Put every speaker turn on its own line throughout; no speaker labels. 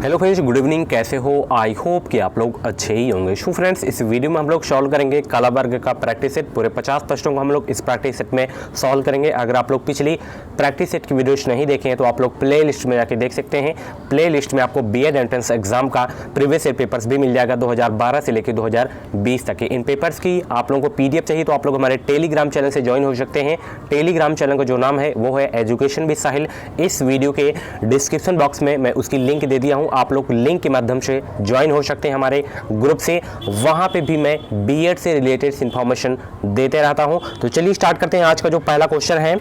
Hello friends, good evening. कैसे हो? I hope कि आप लोग अच्छे ही होंगे। सो फ्रेंड्स, इस वीडियो में हम लोग सॉल्व करेंगे कला वर्ग का प्रैक्टिस सेट। पूरे 50 प्रश्नों को हम लोग इस प्रैक्टिस सेट में सॉल्व करेंगे। अगर आप लोग पिछली प्रैक्टिस सेट की वीडियोस नहीं देखे हैं तो आप लोग प्ले लिस्ट में जाके देख सकते हैं। प्ले लिस्ट में आपको बीएड एंट्रेंस एग्जाम का प्रीवियस ईयर पेपर्स भी मिल जाएगा 2012 से लेकर 2020 तक के। इन पेपर्स की आप लोगों को पीडीएफ चाहिए तो आप लोग हमारे टेलीग्राम चैनल से ज्वाइन हो सकते हैं। टेलीग्राम चैनल का जो नाम है वो है एजुकेशन विद साहिल। इस वीडियो के डिस्क्रिप्शन बॉक्स में मैं उसकी लिंक दे दिया हूँ। आप लोग लिंक के माध्यम से ज्वाइन हो सकते हैं हमारे ग्रुप से। वहां पे भी मैं बीएड से रिलेटेड इंफॉर्मेशन देते रहता हूं। तो चलिए स्टार्ट करते हैं। आज का जो पहला क्वेश्चन है,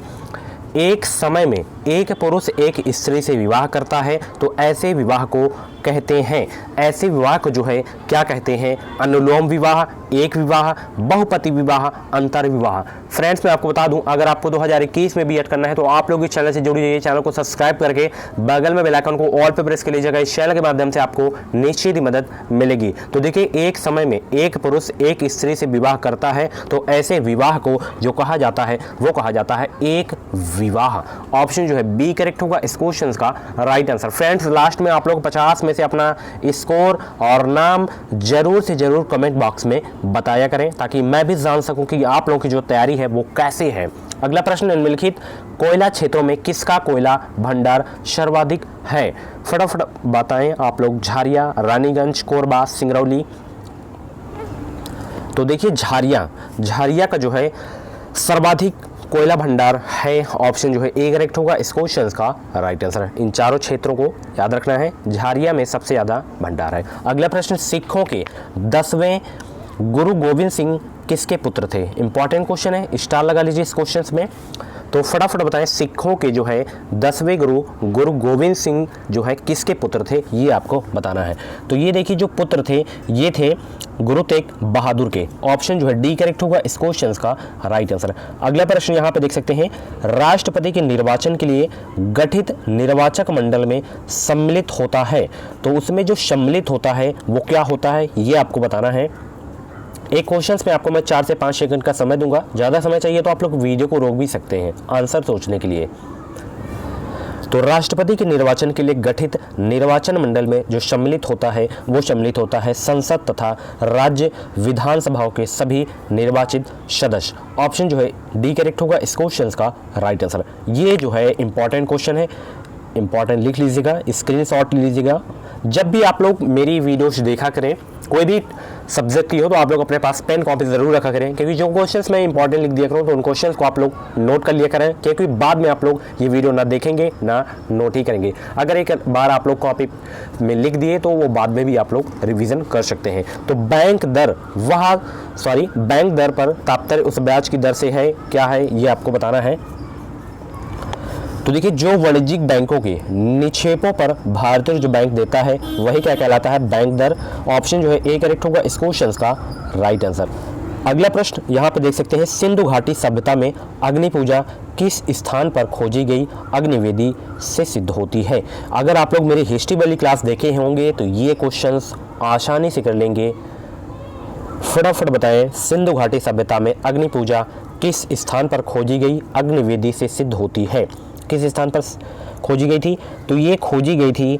एक समय में एक पुरुष एक स्त्री से विवाह करता है तो ऐसे विवाह को कहते हैं। ऐसे विवाह को जो है क्या कहते हैं? अनुलोम विवाह, एक विवाह, बहुपति विवाह, अंतर विवाह। फ्रेंड्स, मैं आपको बता दूं, अगर आपको 2021 में बीएड करना है तो आप लोग इस चैनल से जुड़ जाइए। चैनल को सब्सक्राइब करके बगल में बेल आइकन को ऑल पे प्रेस कर लीजिएगा। इस चैनल के माध्यम से आपको निश्चित ही मदद मिलेगी। तो देखिए, एक समय में एक पुरुष एक स्त्री से विवाह करता है तो ऐसे विवाह को जो कहा जाता है वो कहा जाता है एक विवाह। ऑप्शन जो है बी करेक्ट होगा इस क्वेश्चन का राइट आंसर। फ्रेंड्स, लास्ट में आप लोग 50 में से अपना स्कोर और नाम जरूर से जरूर कमेंट बॉक्स में बताया करें ताकि मैं भी जान सकूं कि आप लोगों की जो तैयारी है वो कैसे है। अगला प्रश्न, निम्नलिखित कोयला क्षेत्रों में किसका कोयला भंडार सर्वाधिक है? फटाफट बताएं आप लोग। झारिया, रानीगंज, कोरबा, सिंगरौली। तो देखिए, झारिया का जो है सर्वाधिक कोयला भंडार है। ऑप्शन जो है ए करेक्ट होगा इस क्वेश्चन का राइट आंसर। इन चारों क्षेत्रों को याद रखना है, झारिया में सबसे ज्यादा भंडार है। अगला प्रश्न, सिखों के 10वें गुरु गोविंद सिंह किसके पुत्र थे? इंपॉर्टेंट क्वेश्चन है, स्टार लगा लीजिए इस क्वेश्चन में। तो फटाफट बताएं, सिखों के जो है 10वें गुरु गोविंद सिंह जो है किसके पुत्र थे, ये आपको बताना है। तो ये देखिए, जो पुत्र थे ये थे गुरु तेग बहादुर के। ऑप्शन जो है डी करेक्ट होगा इस क्वेश्चन का राइट आंसर। अगला प्रश्न यहाँ पे देख सकते हैं, राष्ट्रपति के निर्वाचन के लिए गठित निर्वाचक मंडल में सम्मिलित होता है तो उसमें जो सम्मिलित होता है वो क्या होता है, ये आपको बताना है। एक क्वेश्चन में आपको मैं 4 से 5 सेकंड का समय दूंगा। ज़्यादा समय चाहिए तो आप लोग वीडियो को रोक भी सकते हैं आंसर सोचने के लिए। तो राष्ट्रपति के निर्वाचन के लिए गठित निर्वाचन मंडल में जो सम्मिलित होता है वो सम्मिलित होता है संसद तथा राज्य विधानसभाओं के सभी निर्वाचित सदस्य। ऑप्शन जो है डी करेक्ट होगा इस क्वेश्चन का राइट आंसर। ये जो है इंपॉर्टेंट क्वेश्चन है, इंपॉर्टेंट लिख लीजिएगा, स्क्रीनशॉट लीजिएगा। जब भी आप लोग मेरी वीडियोस देखा करें, कोई भी सब्जेक्ट की हो, तो आप लोग अपने पास पेन कॉपी जरूर रखा करें, क्योंकि जो क्वेश्चंस मैं इंपॉर्टेंट लिख दिया करूँ तो उन क्वेश्चंस को आप लोग नोट कर लिया करें, क्योंकि बाद में आप लोग ये वीडियो ना देखेंगे ना नोट ही करेंगे। अगर एक बार आप लोग कॉपी में लिख दिए तो वो बाद में भी आप लोग रिविजन कर सकते हैं। तो बैंक दर पर तात्पर्य उस ब्याज की दर से है, क्या है ये आपको बताना है। तो देखिए, जो वाणिज्यिक बैंकों के निक्षेपों पर भारतीय जो बैंक देता है वही क्या कहलाता है? बैंक दर। ऑप्शन जो है ए करेक्ट होगा इस क्वेश्चन का राइट आंसर। अगला प्रश्न यहाँ पे देख सकते हैं, सिंधु घाटी सभ्यता में अग्नि पूजा किस स्थान पर खोजी गई अग्निवेदी से सिद्ध होती है? अगर आप लोग मेरी हिस्ट्री वाली क्लास देखे होंगे तो ये क्वेश्चंस आसानी से कर लेंगे। फटाफट बताएं, सिंधु घाटी सभ्यता में अग्नि पूजा किस स्थान पर खोजी गई अग्निवेदी से सिद्ध होती है? किस स्थान पर खोजी गई थी? तो ये खोजी गई थी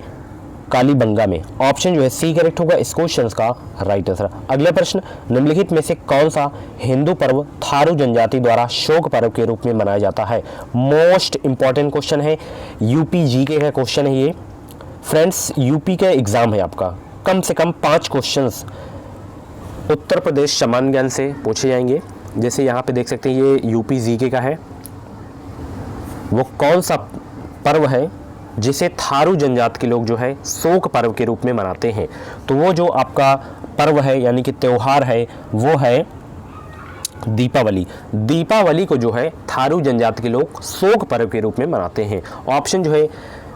कालीबंगा में। ऑप्शन जो है सी करेक्ट होगा इस क्वेश्चन का राइट आंसर। अगला प्रश्न, निम्नलिखित में से कौन सा हिंदू पर्व थारू जनजाति द्वारा शोक पर्व के रूप में मनाया जाता है? मोस्ट इंपॉर्टेंट क्वेश्चन है, यूपी जीके का क्वेश्चन है ये। फ्रेंड्स, यूपी का एग्जाम है आपका, कम से कम 5 क्वेश्चंस उत्तर प्रदेश सामान्य ज्ञान से पूछे जाएंगे। जैसे यहाँ पे देख सकते हैं, ये यूपी जीके का है। वो कौन सा पर्व है जिसे थारू जनजाति के लोग जो है शोक पर्व के रूप में मनाते हैं? तो वो जो आपका पर्व है यानी कि त्योहार है वो है दीपावली। दीपावली को जो है थारू जनजाति के लोग शोक पर्व के रूप में मनाते हैं। ऑप्शन जो है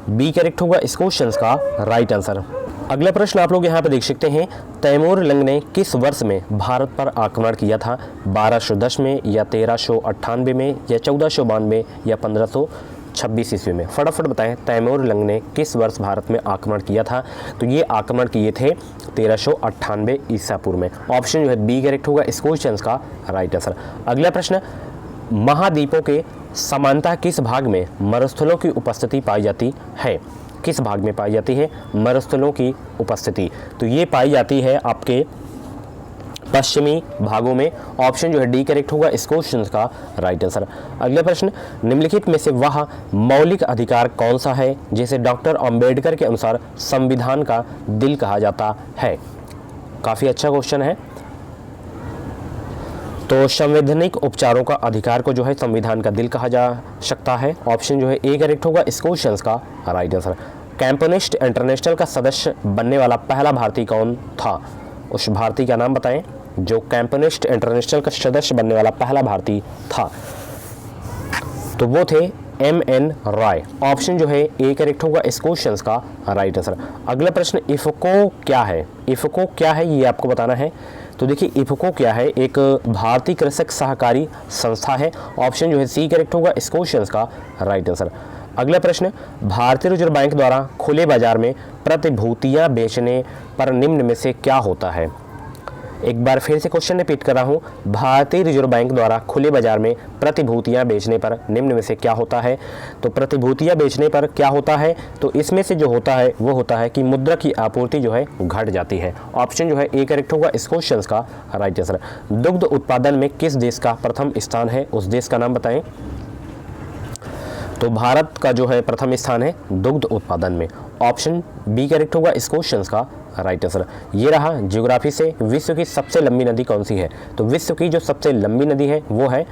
बी करेक्ट होगा इस क्वेश्चन का राइट आंसर। अगला प्रश्न आप लोग यहाँ पे देख सकते हैं, तैमूर लंग ने किस वर्ष में भारत पर आक्रमण किया था? 1210 में या 1398 में या 1492 या 1526 ईस्वी में? फटाफट बताएं, तैमूर लंग ने किस वर्ष भारत में आक्रमण किया था? तो ये आक्रमण किए थे 1398 ईसा पूर्व में। ऑप्शन जो है बी करेक्ट होगा इस क्वेश्चन का राइट आंसर। अगला प्रश्न, महाद्वीपों के समानतः किस भाग में मरुस्थलों की उपस्थिति पाई जाती है? किस भाग में पाई जाती है? मरुस्थलों की उपस्थिति। तो ये पाई जाती है आपके पश्चिमी भागों में। ऑप्शन जो है डी करेक्ट होगा इस क्वेश्चन का राइट आंसर। अगला प्रश्न, निम्नलिखित में से वह मौलिक अधिकार कौन सा है जिसे डॉक्टर अंबेडकर के अनुसार संविधान का दिल कहा जाता है? काफी अच्छा क्वेश्चन है। तो संवैधानिक उपचारों का अधिकार को जो है संविधान का दिल कहा जा सकता है। ऑप्शन जो है ए करेक्ट होगा इस क्वेश्चन का राइट आंसर। कैंपनिस्ट इंटरनेशनल का सदस्य बनने वाला पहला भारतीय कौन था? उस भारतीय का नाम बताएं जो कैंपनिस्ट इंटरनेशनल का सदस्य बनने वाला पहला भारतीय था। तो वो थे MN रॉय। ऑप्शन जो है ए करेक्ट होगा इस क्वेश्चन का राइट आंसर। अगला प्रश्न, इफको क्या है? इफको क्या है ये आपको बताना है। तो देखिए इफको क्या है, एक भारतीय कृषक सहकारी संस्था है। ऑप्शन जो है सी करेक्ट होगा इस क्वेश्चन का राइट आंसर। अगला प्रश्न, भारतीय रिजर्व बैंक द्वारा खुले बाजार में प्रतिभूतियां बेचने पर निम्न में से क्या होता है? एक बार फिर से क्वेश्चन रिपीट कर रहा हूं, भारतीय रिजर्व बैंक द्वारा खुले बाजार में प्रतिभूतियां बेचने पर निम्न में से क्या होता है? तो प्रतिभूतियां बेचने पर क्या होता है? तो इसमें से जो होता है वो होता है कि मुद्रा की आपूर्ति जो है घट जाती है। ऑप्शन जो है ए करेक्ट होगा इस क्वेश्चन का राइट आंसर। दुग्ध उत्पादन में किस देश का प्रथम स्थान है? उस देश का नाम बताएं। तो भारत का जो है प्रथम स्थान है दुग्ध उत्पादन में। ऑप्शन बी करेक्ट होगा इस क्वेश्चन का राइट आंसर। ये रहा ज्योग्राफी से, विश्व की सबसे लंबी नदी कौन सी है? तो विश्व की जो सबसे लंबी नदी है वो है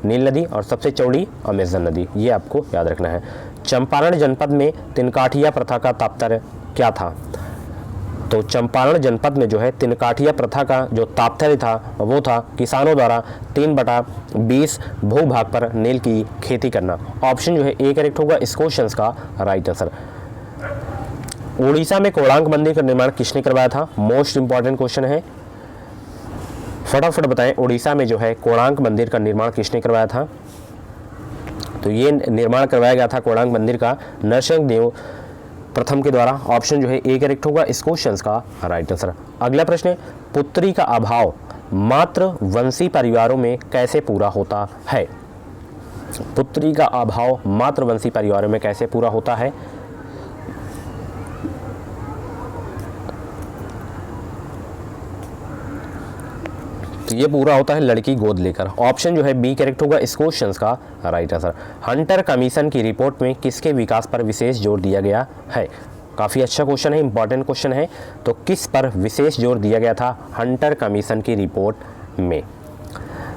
नील नदी और सबसे चौड़ी अमेज़न नदी, ये आपको याद रखना है। चंपारण जनपद में तिनकाठिया प्रथा का तात्पर्य क्या था? तो चंपारण जनपद में जो है तिनकाठिया प्रथा का जो तात्पर्य था वो था किसानों द्वारा 3/20 भूभाग पर नील की खेती करना। ऑप्शन जो है ए करेक्ट होगा इस क्वेश्चन का राइट आंसर। उड़ीसा में कोणार्क मंदिर का निर्माण किसने करवाया था? मोस्ट इंपॉर्टेंट क्वेश्चन है, फटाफट बताएं। उड़ीसा में जो है कोणार्क मंदिर का निर्माण किसने करवाया था? तो ये निर्माण करवाया गया था कोणार्क मंदिर का नरसिंहदेव प्रथम के द्वारा। ऑप्शन जो है ए करेक्ट होगा इस क्वेश्चन का राइट आंसर। अगला प्रश्न, पुत्री का अभाव मात्र वंशी परिवारों में कैसे पूरा होता है? पुत्री का अभाव मात्र वंशी परिवारों में कैसे पूरा होता है? तो ये पूरा होता है लड़की गोद लेकर। ऑप्शन जो है बी करेक्ट होगा इस क्वेश्चन का राइट आंसर। हंटर कमीशन की रिपोर्ट में किसके विकास पर विशेष जोर दिया गया है? काफ़ी अच्छा क्वेश्चन है, इंपॉर्टेंट क्वेश्चन है। तो किस पर विशेष जोर दिया गया था हंटर कमीशन की रिपोर्ट में?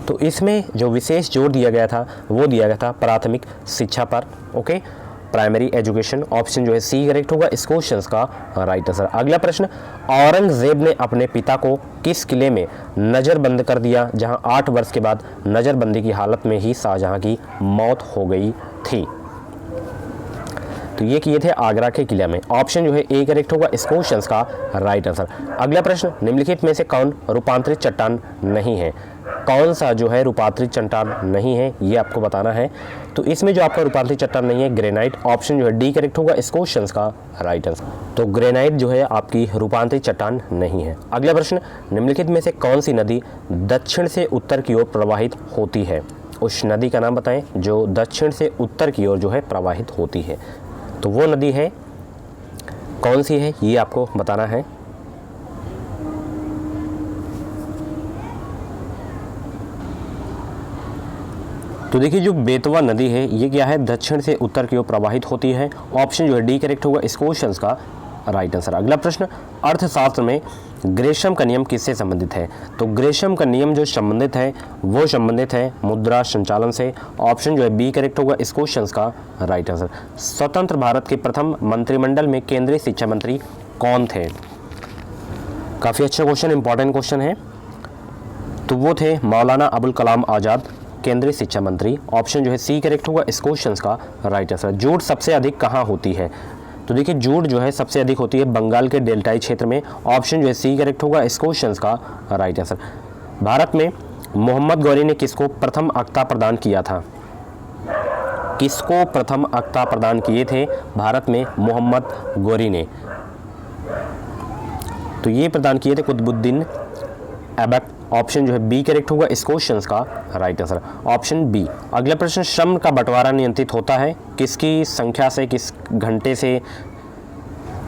तो इसमें जो विशेष जोर दिया गया था वो दिया गया था प्राथमिक शिक्षा पर। Okay, primary education. ऑप्शन जो है सी करेक्ट होगा इस क्वेश्चन का राइट आंसर। अगला प्रश्न, औरंगजेब ने अपने पिता को किस किले में नज़रबंद कर दिया जहां 8 वर्ष के बाद नज़रबंदी की हालत में ही शाहजहां की मौत हो गई थी? तो ये किए थे आगरा के किले में। ऑप्शन जो है ए करेक्ट होगा इस क्वेश्चन का राइट आंसर। अगला प्रश्न, निम्नलिखित में से कौन रूपांतरित चट्टान नहीं है? कौन सा जो है रूपांतरित चट्टान नहीं है ये आपको बताना है। तो इसमें जो आपका रूपांतरित चट्टान नहीं है ग्रेनाइट। ऑप्शन जो है डी करेक्ट होगा इस क्वेश्चन का राइट आंसर। तो ग्रेनाइट जो है आपकी रूपांतरित चट्टान नहीं है। अगला प्रश्न, निम्नलिखित में से कौन सी नदी दक्षिण से उत्तर की ओर प्रवाहित होती है? उस नदी का नाम बताएं जो दक्षिण से उत्तर की ओर जो है प्रवाहित होती है। तो वो नदी है कौन सी है ये आपको बताना है। तो देखिए जो बेतवा नदी है ये क्या है दक्षिण से उत्तर की ओर प्रवाहित होती है। ऑप्शन जो है डी करेक्ट होगा इस क्वेश्चन का राइट आंसर। अगला प्रश्न, अर्थशास्त्र में ग्रेशम का नियम किससे संबंधित है? तो ग्रेशम का नियम जो संबंधित है वो संबंधित है मुद्रा संचालन से। ऑप्शन जो है बी करेक्ट होगा इस क्वेश्चन का राइट आंसर। स्वतंत्र भारत के प्रथम मंत्रिमंडल में केंद्रीय शिक्षा मंत्री कौन थे? काफ़ी अच्छा क्वेश्चन, इंपॉर्टेंट क्वेश्चन है। तो वो थे मौलाना अबुल कलाम आज़ाद, केंद्रीय शिक्षा मंत्री। ऑप्शन जो है सी करेक्ट होगा इस क्वेश्चन का राइट आंसर। जूट सबसे अधिक कहाँ होती है? तो देखिए जूट जो है सबसे अधिक होती है बंगाल के डेल्टाई क्षेत्र में। ऑप्शन जो है सी करेक्ट होगा इस क्वेश्चन का राइट आंसर। भारत में मोहम्मद गौरी ने किसको प्रथम अक्ता प्रदान किया था? किसको प्रथम अक्ता प्रदान किए थे भारत में मोहम्मद गौरी ने? तो ये प्रदान किए थे कुतुबुद्दीन ऐबक। ऑप्शन जो है बी करेक्ट होगा इस क्वेश्चन का राइट आंसर। Option B. अगला प्रश्न, श्रम का बंटवारा नियंत्रित होता है किसकी संख्या से, किस घंटे से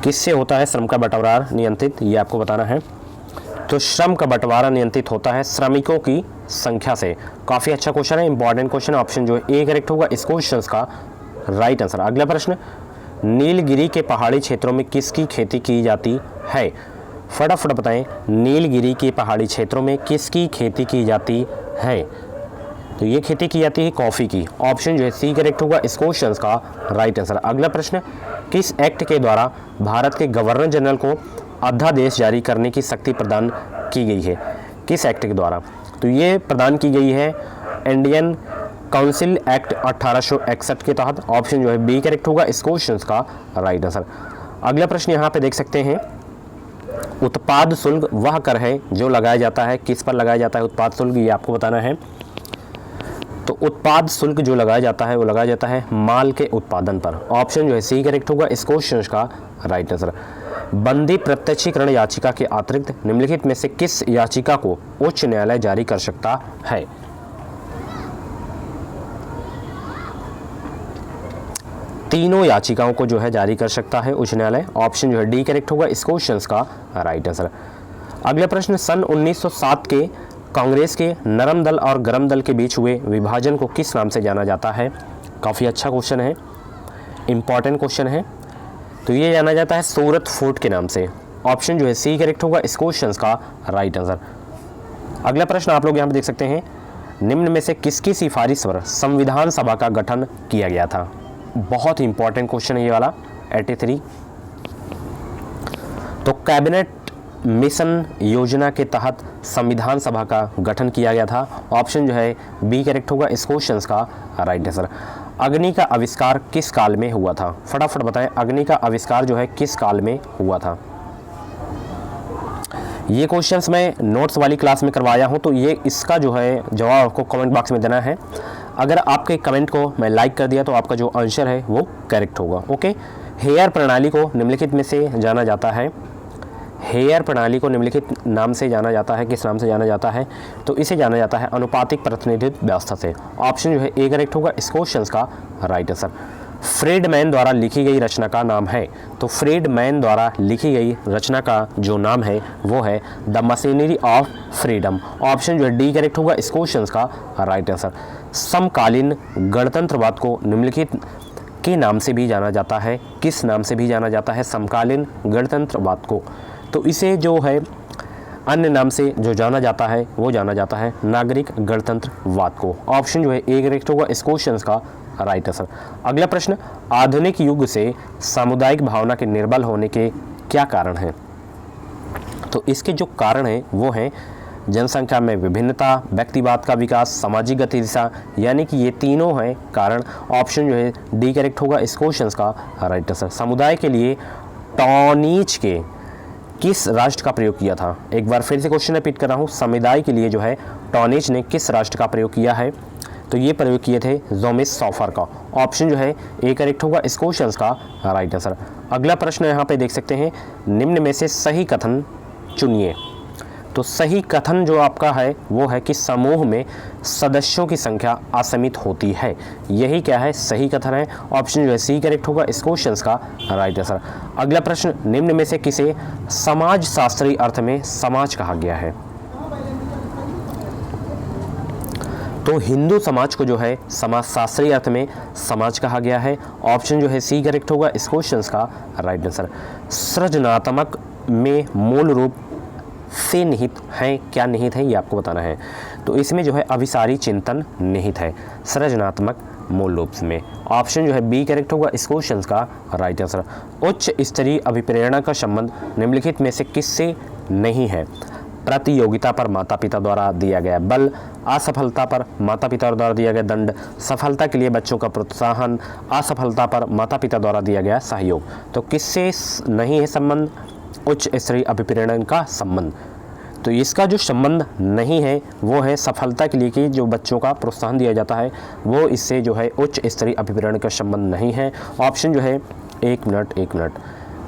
किससे होता है श्रम का बंटवारा नियंत्रित, ये आपको बताना है। तो श्रम का बंटवारा नियंत्रित होता है श्रमिकों की संख्या से। काफ़ी अच्छा क्वेश्चन है, इंपॉर्टेंट क्वेश्चन है। ऑप्शन जो है ए करेक्ट होगा इस क्वेश्चन का राइट आंसर। अगला प्रश्न, नीलगिरी के पहाड़ी क्षेत्रों में किसकी खेती की जाती है? फटाफट बताएं, नीलगिरी के पहाड़ी क्षेत्रों में किसकी खेती की जाती है? तो ये खेती की जाती है कॉफ़ी की। ऑप्शन जो है सी करेक्ट होगा इस क्वेश्चन का राइट आंसर। अगला प्रश्न, किस एक्ट के द्वारा भारत के गवर्नर जनरल को अध्यादेश जारी करने की शक्ति प्रदान की गई है? किस एक्ट के द्वारा? तो ये प्रदान की गई है इंडियन काउंसिल एक्ट 1861 के तहत। ऑप्शन जो है बी करेक्ट होगा इस क्वेश्चन का राइट आंसर। अगला प्रश्न यहाँ पे देख सकते हैं, उत्पाद शुल्क वह कर है जो लगाया जाता है, किस पर लगाया जाता है उत्पाद शुल्क, ये आपको बताना है। तो उत्पाद शुल्क जो लगाया जाता है वो लगाया जाता है माल के उत्पादन पर। ऑप्शन जो है सी करेक्ट होगा इस क्वेश्चन का राइट आंसर। बंदी प्रत्यक्षीकरण याचिका के अतिरिक्त निम्नलिखित में से किस याचिका को उच्च न्यायालय जारी कर सकता है? तीनों याचिकाओं को जो है जारी कर सकता है उच्च न्यायालय। ऑप्शन जो है डी करेक्ट होगा इस क्वेश्चन का राइट आंसर। अगला प्रश्न, सन 1907 के कांग्रेस के नरम दल और गरम दल के बीच हुए विभाजन को किस नाम से जाना जाता है? काफ़ी अच्छा क्वेश्चन है, इंपॉर्टेंट क्वेश्चन है। तो ये जाना जाता है सूरत फोर्ट के नाम से। ऑप्शन जो है सी करेक्ट होगा इस क्वेश्चन का राइट आंसर। अगला प्रश्न आप लोग यहाँ पे देख सकते हैं, निम्न में से किसकी सिफारिश पर संविधान सभा का गठन किया गया था? बहुत ही इंपॉर्टेंट क्वेश्चन है ये वाला, 83। तो कैबिनेट मिशन योजना के तहत संविधान सभा का गठन किया गया था। ऑप्शन जो है बी करेक्ट होगा इस क्वेश्चन का राइट आंसर। अग्नि का आविष्कार किस काल में हुआ था? फटाफट बताएं, अग्नि का आविष्कार जो है किस काल में हुआ था? ये क्वेश्चंस मैं नोट्स वाली क्लास में करवाया हूँ, तो ये इसका जो है जवाब आपको कमेंट बॉक्स में देना है। अगर आपके कमेंट को मैं लाइक कर दिया तो आपका जो आंसर है वो करेक्ट होगा। ओके, हेयर प्रणाली को निम्नलिखित में से जाना जाता है, हेयर प्रणाली को निम्नलिखित नाम से जाना जाता है, किस नाम से जाना जाता है? तो इसे जाना जाता है अनुपातिक प्रतिनिधित्व व्यवस्था से। ऑप्शन जो है ए करेक्ट होगा इस क्वेश्चन का राइट आंसर। फ्रीडमैन द्वारा लिखी गई रचना का नाम है? तो फ्रीडमैन द्वारा लिखी गई रचना का जो नाम है वो है the machinery of freedom. Option जो है डी करेक्ट होगा इस क्वेश्चन का राइट आंसर। समकालीन गणतंत्रवाद को निम्नलिखित के नाम से भी जाना जाता है, किस नाम से भी जाना जाता है समकालीन गणतंत्रवाद को? तो इसे जो है अन्य नाम से जो जाना जाता है वो जाना जाता है नागरिक गणतंत्रवाद को। ऑप्शन जो है ए करेक्ट होगा इस क्वेश्चन का राइट आंसर। अगला प्रश्न, आधुनिक युग से सामुदायिक भावना के निर्बल होने के क्या कारण हैं? तो इसके जो कारण हैं वो हैं जनसंख्या में विभिन्नता, व्यक्तिवाद का विकास, सामाजिक गतिविधि, यानी कि ये तीनों हैं कारण। ऑप्शन जो है डी करेक्ट होगा इस क्वेश्चन का राइट आंसर। समुदाय के लिए टॉनीज के किस राष्ट्र का प्रयोग किया था? एक बार फिर से क्वेश्चन रिपीट कर रहा हूँ, समुदाय के लिए जो है टॉनीज ने किस राष्ट्र का प्रयोग किया है? तो ये प्रयोग किए थे जोमिस सॉफर का। ऑप्शन जो है ए करेक्ट होगा इस क्वेश्चन का राइट आंसर। अगला प्रश्न यहाँ पे देख सकते हैं, निम्न में से सही कथन चुनिए। तो सही कथन जो आपका है वो है कि समूह में सदस्यों की संख्या असीमित होती है। यही क्या है? सही कथन है। ऑप्शन जो है सी करेक्ट होगा इस क्वेश्चन का राइट आंसर। अगला प्रश्न, निम्न में से किसे समाजशास्त्री अर्थ में समाज कहा गया है? तो हिंदू समाज को जो है समाजशास्त्री अर्थ में समाज कहा गया है। ऑप्शन जो है सी करेक्ट होगा इस क्वेश्चन का राइट आंसर। सृजनात्मक में मूल रूप से निहित है, क्या निहित है ये आपको बताना है। तो इसमें जो है अभिसारी चिंतन निहित है सृजनात्मक मूल रूप में। ऑप्शन जो है बी करेक्ट होगा इस क्वेश्चन का राइट आंसर। उच्च स्तरीय अभिप्रेरणा का संबंध निम्नलिखित में से किससे नहीं है? प्रतियोगिता पर माता पिता द्वारा दिया गया बल, असफलता पर माता पिता द्वारा दिया गया दंड, सफलता के लिए बच्चों का प्रोत्साहन, असफलता पर माता पिता द्वारा दिया गया सहयोग। तो किससे नहीं है संबंध? उच्च स्तरीय अभिप्रेरण का संबंध। तो इसका जो संबंध नहीं है वो है सफलता के लिए कि जो बच्चों का प्रोत्साहन दिया जाता है वो इससे जो है उच्च स्तरीय अभिप्रेरण का संबंध नहीं है। ऑप्शन जो है एक मिनट,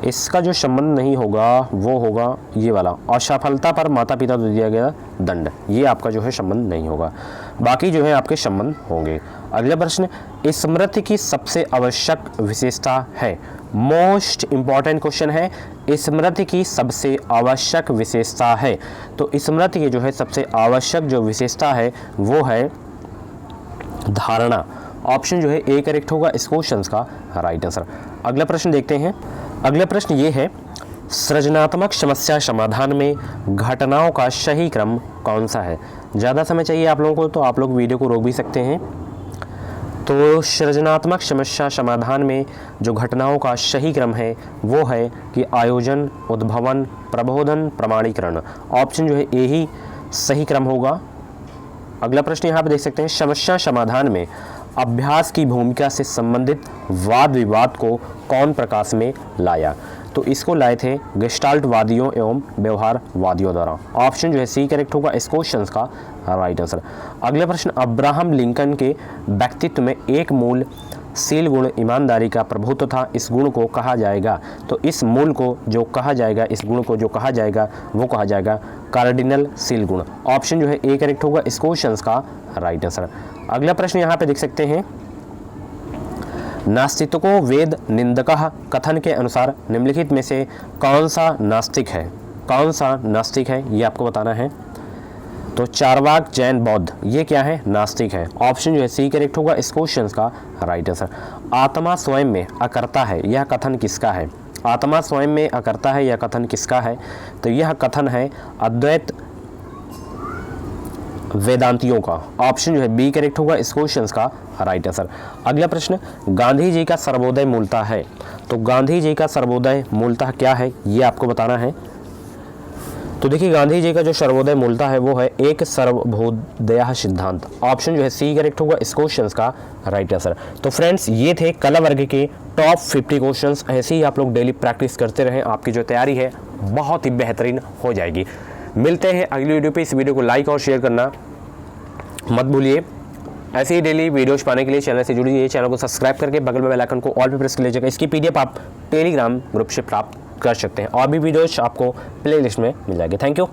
इसका जो संबंध नहीं होगा वो होगा ये वाला, असफलता पर माता पिता द्वारा दिया गया दंड, ये आपका जो है संबंध नहीं होगा। बाकी जो है आपके संबंध होंगे। अगला प्रश्न, स्मृति की सबसे आवश्यक विशेषता है? मोस्ट इंपॉर्टेंट क्वेश्चन है, स्मृति की सबसे आवश्यक विशेषता है। तो स्मृति की जो है सबसे आवश्यक जो विशेषता है वो है धारणा। ऑप्शन जो है ए करेक्ट होगा इस क्वेश्चन का राइट आंसर। अगला प्रश्न देखते हैं। अगला प्रश्न ये है, सृजनात्मक समस्या समाधान में घटनाओं का सही क्रम कौन सा है। ज़्यादा समय चाहिए आप लोगों को तो आप लोग वीडियो को रोक भी सकते हैं। तो सृजनात्मक समस्या समाधान में जो घटनाओं का सही क्रम है वो है कि आयोजन, उद्भवन, प्रबोधन, प्रमाणीकरण। ऑप्शन जो है ए ही सही क्रम होगा। अगला प्रश्न यहाँ पे देख सकते हैं, समस्या समाधान में अभ्यास की भूमिका से संबंधित वाद विवाद को कौन प्रकाश में लाया। तो इसको लाए थे गेस्टाल्टवादियों एवं व्यवहारवादियों द्वारा। ऑप्शन जो है सी करेक्ट होगा इस क्वेश्चन का राइट आंसर। अगला प्रश्न, अब्राहम लिंकन के व्यक्तित्व में एक मूल शील गुण ईमानदारी का प्रभुत्व था, इस गुण को कहा जाएगा। तो इस मूल को जो कहा जाएगा, इस गुण को जो कहा जाएगा वो कहा जाएगा कार्डिनल शील गुण। ऑप्शन जो है ए करेक्ट होगा इस क्वेश्चन का राइट आंसर। अगला प्रश्न यहाँ पे देख सकते हैं, नास्तिको वेद निंदकः कथन के अनुसार निम्नलिखित में से कौन सा नास्तिक है। कौन सा नास्तिक है ये आपको बताना है। तो चारवाक, जैन, बौद्ध ये क्या है, नास्तिक है। ऑप्शन जो है सी करेक्ट होगा इस क्वेश्चन का राइट आंसर। आत्मा स्वयं में अकर्ता है, यह कथन किसका है। आत्मा स्वयं में अकर्ता है, यह कथन किसका है। तो यह कथन है अद्वैत वेदांतियों का। ऑप्शन जो है बी करेक्ट होगा इस क्वेश्चन का राइट आंसर। अगला प्रश्न, गांधी जी का सर्वोदय मूलतः है। तो गांधी जी का सर्वोदय मूलतः क्या है ये आपको बताना है। तो देखिए गांधी जी का जो सर्वोदय मूलतः है वो है एक सर्वभूतदया सिद्धांत। ऑप्शन जो है सी करेक्ट होगा इस क्वेश्चन का राइट आंसर। तो फ्रेंड्स ये थे कला वर्ग के टॉप 50 क्वेश्चंस। ऐसे ही आप लोग डेली प्रैक्टिस करते रहें, आपकी जो तैयारी है बहुत ही बेहतरीन हो जाएगी। मिलते हैं अगली वीडियो पे। इस वीडियो को लाइक और शेयर करना मत भूलिए। ऐसे ही डेली वीडियोज पाने के लिए चैनल से जुड़िए, चैनल को सब्सक्राइब करके बगल में बेल आइकन को ऑल पे प्रेस कर लीजिएगा। इसकी पीडीएफ आप टेलीग्राम ग्रुप से प्राप्त कर सकते हैं और भी वीडियोज आपको प्लेलिस्ट में मिल जाएगी। Thank you.